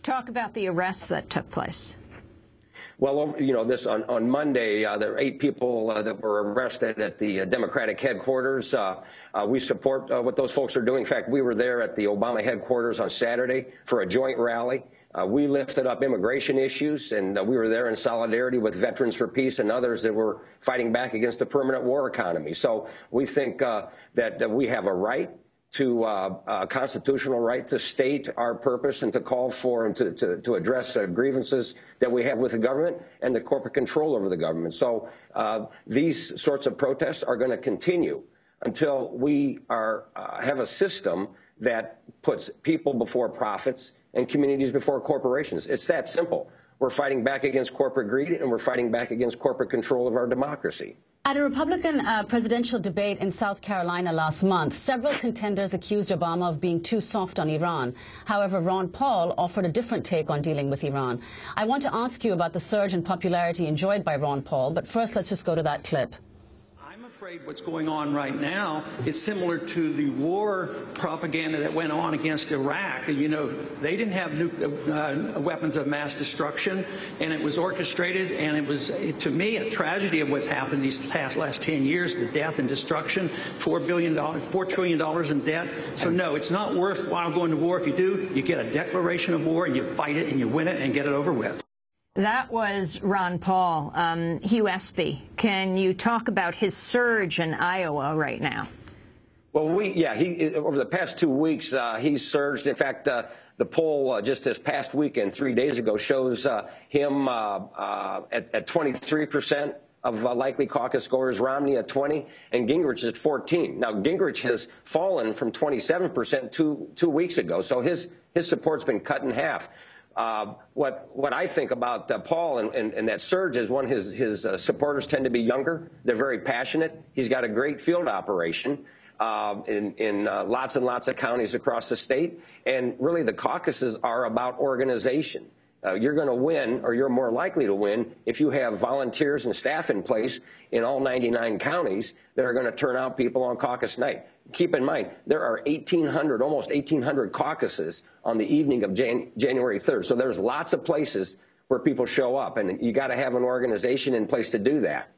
Talk about the arrests that took place. Well, you know, this on Monday, there were 8 people that were arrested at the Democratic headquarters. We support what those folks are doing. In fact, we were there at the Obama headquarters on Saturday for a joint rally. We lifted up immigration issues, and we were there in solidarity with Veterans for Peace and others that were fighting back against the permanent war economy. So we think that we have a right to a constitutional right to state our purpose and to call for and to address grievances that we have with the government and the corporate control over the government. So these sorts of protests are going to continue until we have a system that puts people before profits and communities before corporations. It's that simple. We're fighting back against corporate greed, and we're fighting back against corporate control of our democracy. At a Republican presidential debate in South Carolina last month, several contenders accused Obama of being too soft on Iran. However, Ron Paul offered a different take on dealing with Iran. I want to ask you about the surge in popularity enjoyed by Ron Paul, but first let's just go to that clip. I'm afraid what's going on right now is similar to the war propaganda that went on against Iraq. You know, they didn't have weapons of mass destruction, and it was orchestrated, and it was, to me, a tragedy of what's happened these last 10 years, the death and destruction, $4 trillion in debt. So, no, it's not worthwhile going to war. If you do, you get a declaration of war, and you fight it, and you win it, and get it over with. That was Ron Paul. Hugh Espy, can you talk about his surge in Iowa right now? Well, over the past 2 weeks, he's surged. In fact, the poll just this past weekend, 3 days ago, shows him at 23% of likely caucus goers, Romney at 20, and Gingrich at 14. Now, Gingrich has fallen from 27% two weeks ago, so his support's been cut in half. What I think about Paul and that surge is, one, his supporters tend to be younger. They're very passionate. He's got a great field operation in lots and lots of counties across the state. And really, the caucuses are about organization. You're going to win, or you're more likely to win, if you have volunteers and staff in place in all 99 counties that are going to turn out people on caucus night. Keep in mind, there are almost 1,800 caucuses on the evening of January 3rd. So there's lots of places where people show up, and you got to have an organization in place to do that.